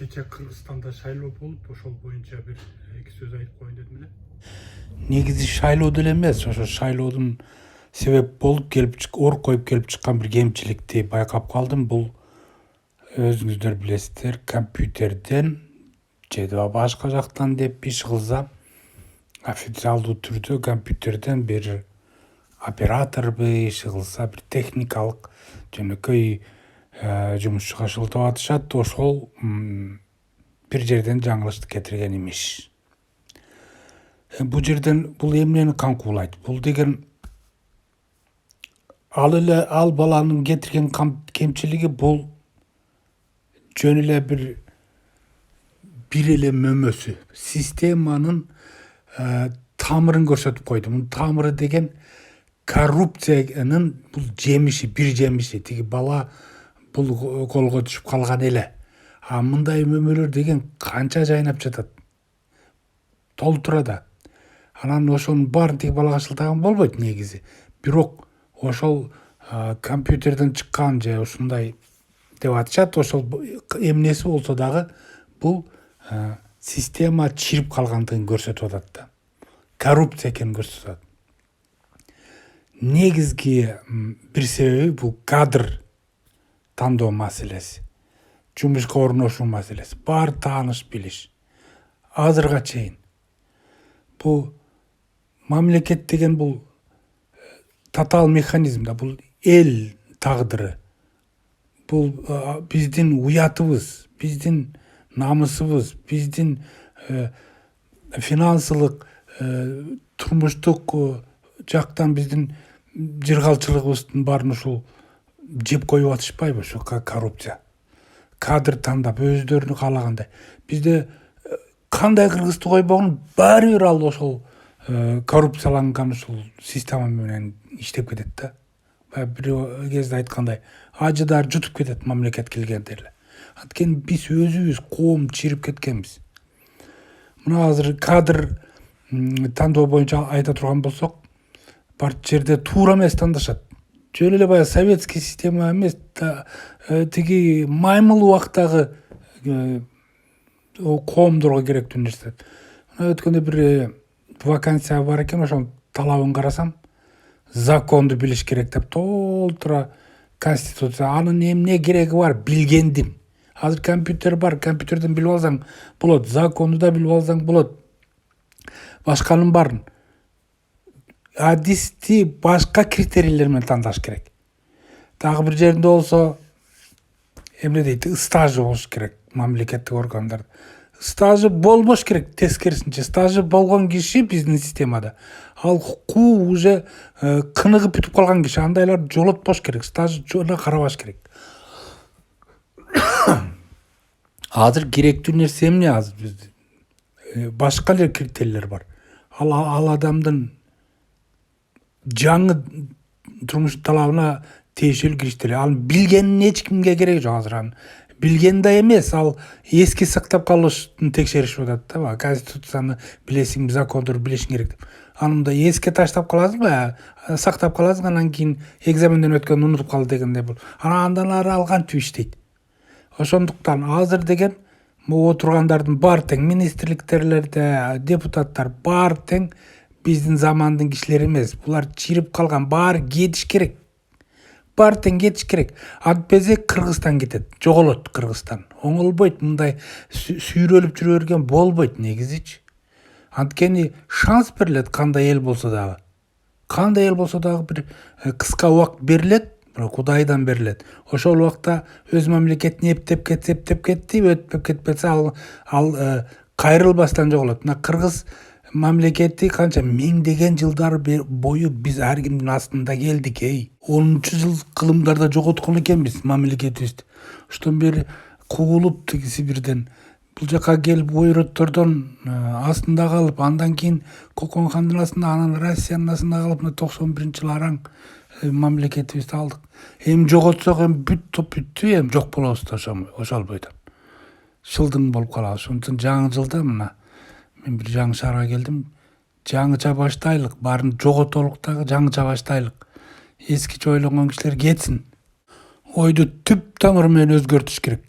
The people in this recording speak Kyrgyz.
Кече Кыргызстанда шайлоо болуп, ошол боюнча бир эки сөз айтып коеюн дедим эле. Негизи шайлоо деле эмес, ошо шайлоодун себеп болуп келип ор коюп келип чыккан бир кемчиликти байкап калдым. Бул өзүңүздөр билесиздер, компьютерден же башка жактан деп иш кылса, официалдуу түрдө компьютерден бир операторбу иш кылса, бир техникалык жөнөкөй жумушчуга шылтап атышат. Ошол бир жерден жаңылыштык кетирген имиш. Бул жерден бул эмнени камкуулайт? Бул деген ал баланын кетирген кемчилиги бул жөн эле бир эле мөмөсү. Системанын тамырын көрсөтүп койду. Мунун тамыры деген коррупциянын бул жемиши, бир жемиши. Тиги бала бул колго түшүп калган эле. А мындай мөмөлөр деген канча жайнап жатат. Толтура да. Анан ошонун баарын тиги балага шылтаган болбойт негизи. Бирок ошол компьютерден чыккан же ушундай деп атышат, ошол эмнеси болсо дагы бул система чирип калгандыгын көрсөтүп атат да. Коррупция экенин көрсөтүп атат. Негизги бир себеби бул кадр тандоо маселеси. Жумушка орношуу маселеси. Баары тааныш билиш. Азырга чейин бул мамлекет деген бул татаал механизм да, бул эл тагдыры. Бул биздин уятыбыз, биздин намысыбыз, биздин финансылык, турмуштук жактан биздин жыргалчылыгыбыздын баарын ушул жеп коюп атышпайбы ушу коррупция? Кадр тандап өздөрүнүн каалагандай. Бизде кандай кыргызды койбогун баары бир ал ошол коррупцияланган ушул система менен иштеп кетет да. Бир кезде айткандай, ажыдар жутуп кетет мамлекет келгенде эле. Анткени биз өзүбүз коом чирип кеткенбиз. Мына азыр кадр тандоо боюнча айта турган болсок, бар жерде туура эмес тандашат. Жөн эле баягы советский система эмес, тиги маймыл убактагы коомдорго керектүү нерсе. Өткөндө бир вакансия бар экен, ошонун талабын карасам, законду билиш керек деп толтура конституция. Анын эмне кереги бар? Билгендим. Азыр компьютер бар, компьютерден билип алсаң болот, законду да билип алсаң болот. Башканын баарын адисти башка критерийлер менен тандаш керек. Дагы бир жеринде болсо эмне дейт, стажы болуш керек мамлекеттик органдарда. Стажы болбош керек, тескерисинче. Стажы болгон киши биздин системада ал уже кыныгып бүтүп калган киши, андайлар жолотпош керек, стажы жона карабаш керек. Азыр керектүү нерсе эмне? Азыр бизде башка эле критерийлер бар. Ал адамдын жаңы турмуш талабына тиешелүү кириштер. Ал билгенин эч кимге кереги жок азыр. Анын билген да эмес, ал эски сактап калыштын текшеришип атат да. Конституцияны билесиңби, закондорду билишиң керек деп. Анында эске таштап каласыңбы, сактап каласың, анан кийин экзаменден өткөндө унутуп калды дегендей болуп. Андан ары ал кантип иштейт? Ошондуктан азыр деген отургандардын баары тең, министрликтерлерде, депутаттар баары тең биздин замандын кишилери эмес. Булар чирип калган, баары кетиш керек. Баары тең кетиш керек. Антпесе Кыргызстан кетет, жоголот Кыргызстан. Оңолбойт, мындай сүйрөлүп жүрө берген болбойт негизичи. Анткени шанс берилет кандай эл болсо дагы. Кандай эл болсо дагы бир кыска убакыт берилет, бирок Кудайдан берилет. Ошол убакта өз мамлекетин эптеп кетти, өтпөп кетпесе ал кайрылбастан жоголот. Мына Кыргыз мамлекети канча миңдеген жылдар бою биз ар кимдин астында келдик. 10-чу жыл кылымдарда жоготкон экенбиз мамлекетибизди. Оштон бери куулуп тигиси бирден бул жака келип ойроттордон астында калып, андан кийин Кокон хандын астында, анан Россиянын астында калып, 91-жылы араң мамлекетибизди алдык. Эми жоготсок бүттү, эми жок болобуз да ошол бойдон. Шылдың болуп калабыз. Ошондуктан жаңы жылда мына мен бир жаңы шаарга келдим. Жаңыча баштайлык, баарын жоготолук дагы жаңыча баштайлык. Эскиче ойлонгон кишилер кетсин. Ойду түп тамыры менен өзгөртүш керек.